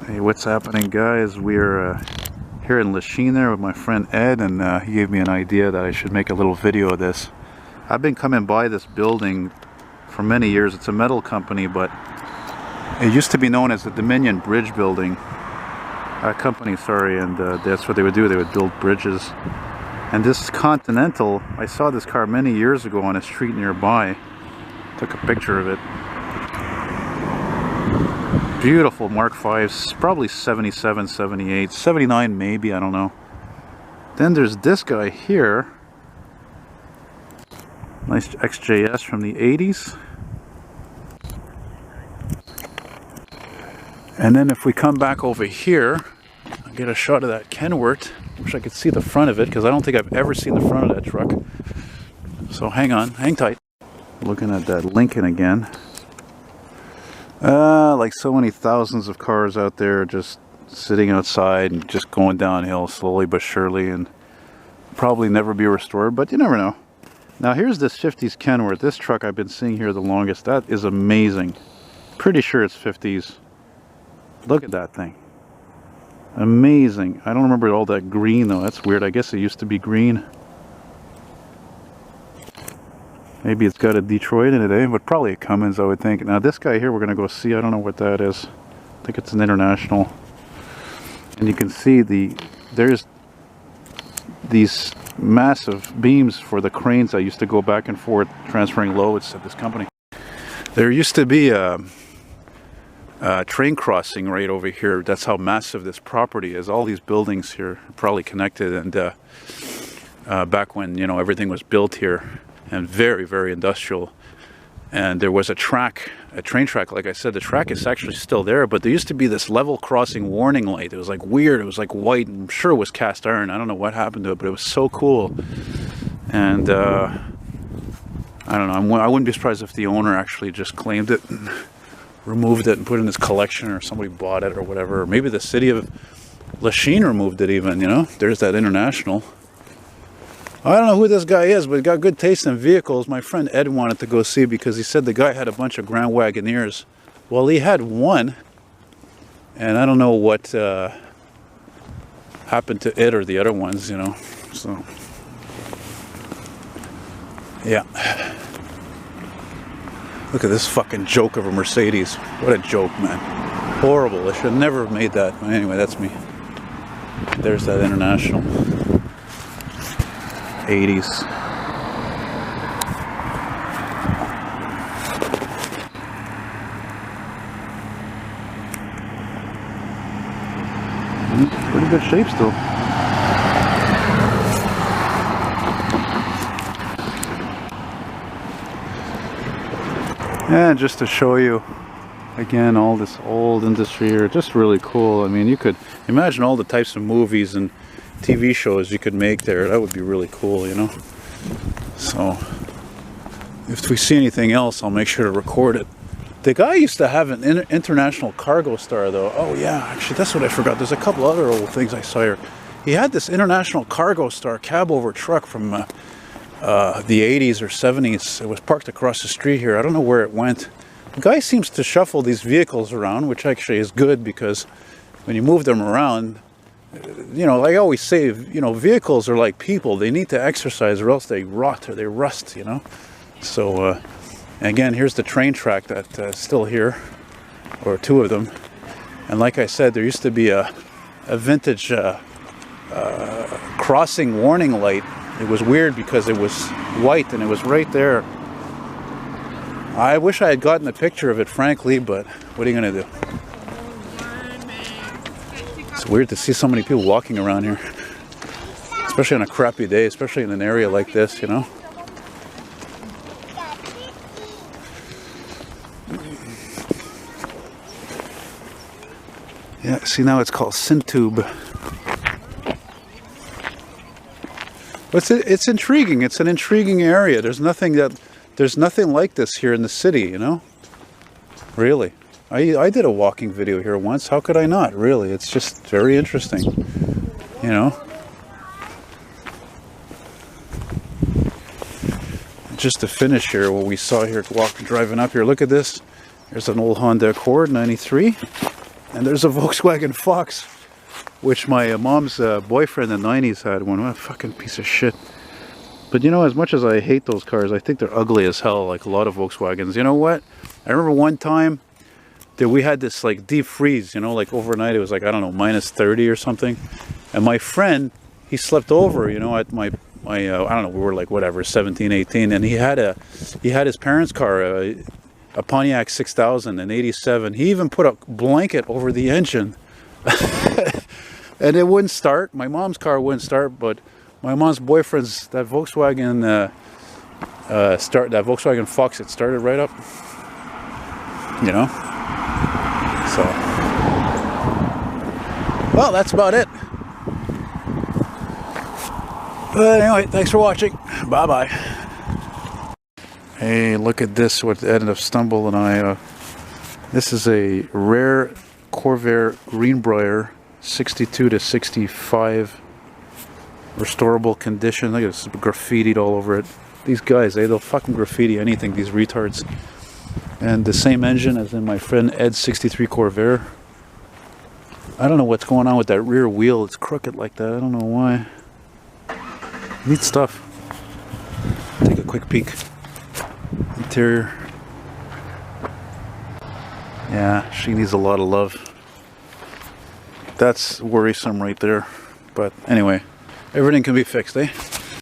Hey, what's happening, guys? We're here in Lachine there with my friend Ed, and he gave me an idea that I should make a little video of this. I've been coming by this building for many years. It's a metal company, but it used to be known as the Dominion Bridge Building company, sorry, and that's what they would do. They would build bridges. And this Continental, I saw this car many years ago on a street nearby. Took a picture of it. Beautiful Mark V's, probably 77, 78, 79 maybe, I don't know. Then there's this guy here. Nice XJS from the 80s. And then if we come back over here, I'll get a shot of that Kenworth. Wish I could see the front of it, because I don't think I've ever seen the front of that truck. So hang on, hang tight. Looking at that Lincoln again. Like so many thousands of cars out there just sitting outside and just going downhill slowly but surely, and probably never be restored, but you never know. Now here's this 50s Kenworth. This truck I've been seeing here the longest. That is amazing. Pretty sure it's 50s. Look at that thing. Amazing. I don't remember all that green though. That's weird. I guess it used to be green. Maybe it's got a Detroit in it, eh? But probably a Cummins, I would think. Now this guy here we're going to go see. I don't know what that is. I think it's an International. And you can see there's these massive beams for the cranes that used to go back and forth transferring loads at this company. There used to be a train crossing right over here. That's how massive this property is. All these buildings here are probably connected, and back when, you know, everything was built here. And very, very industrial. And there was a train track, like I said. The track is actually still there, but there used to be this level crossing warning light. It was like weird. It was like white. I'm sure it was cast iron. I don't know what happened to it, but it was so cool. And I don't know. I wouldn't be surprised if the owner actually just claimed it and removed it and put it in his collection, or somebody bought it or whatever. Or maybe the city of Lachine removed it even, you know. There's that International. I don't know who this guy is, but he got good taste in vehicles. My friend Ed wanted to go see because he said the guy had a bunch of Grand Wagoneers. Well, he had one, and I don't know what happened to it or the other ones, you know. So, yeah. Look at this fucking joke of a Mercedes. What a joke, man. Horrible. I should never have made that. Anyway, that's me. There's that International. 80s. Pretty good shape still. And just to show you again all this old industry here, just really cool. I mean, you could imagine all the types of movies and TV shows you could make there. That would be really cool, you know. So if we see anything else, I'll make sure to record it. The guy used to have an International Cargo Star though. Oh yeah, actually that's what I forgot. There's a couple other old things I saw here. He had this International Cargo Star cab over truck from the 80s or 70s. It was parked across the street here. I don't know where it went. The guy seems to shuffle these vehicles around, which actually is good, because when you move them around, you know, like I always say, you know, vehicles are like people. They need to exercise or else they rot or they rust, you know. So, again, here's the train track that's still here, or two of them. And like I said, there used to be a vintage crossing warning light. It was weird because it was white and it was right there. I wish I had gotten a picture of it, frankly, but what are you going to do? It's weird to see so many people walking around here, especially on a crappy day, especially in an area like this, you know. Yeah, see, now it's called Sintube. But it's intriguing. It's an intriguing area. There's nothing like this here in the city, you know. Really. I did a walking video here once. How could I not? Really, it's just very interesting, you know. Just to finish here, what we saw here driving up here. Look at this. There's an old Honda Accord, 93. And there's a Volkswagen Fox, which my mom's boyfriend in the 90s had one. What a fucking piece of shit. But you know, as much as I hate those cars, I think they're ugly as hell, like a lot of Volkswagens. You know what? I remember one time that we had this like deep freeze, you know, like overnight it was like, I don't know, minus 30 or something. And my friend, he slept over, you know, at my I don't know, we were like whatever, 17, 18, and he had his parents' car, a Pontiac 6000 in 87. He even put a blanket over the engine. And it wouldn't start. My mom's car wouldn't start, but my mom's boyfriend's, that Volkswagen that Volkswagen Fox, it started right up. You know? So, well, that's about it. But anyway, thanks for watching. Bye-bye. Hey, look at this, what ended up Stumble and I. This is a rare Corvair Greenbrier 62 to 65 restorable condition. Look at this, graffitied all over it. These guys, they'll fucking graffiti anything, these retards. And the same engine as in my friend Ed's 63 Corvair. I don't know what's going on with that rear wheel. It's crooked like that. I don't know why. Neat stuff. Take a quick peek. Interior. Yeah, she needs a lot of love. That's worrisome right there. But anyway, everything can be fixed, eh?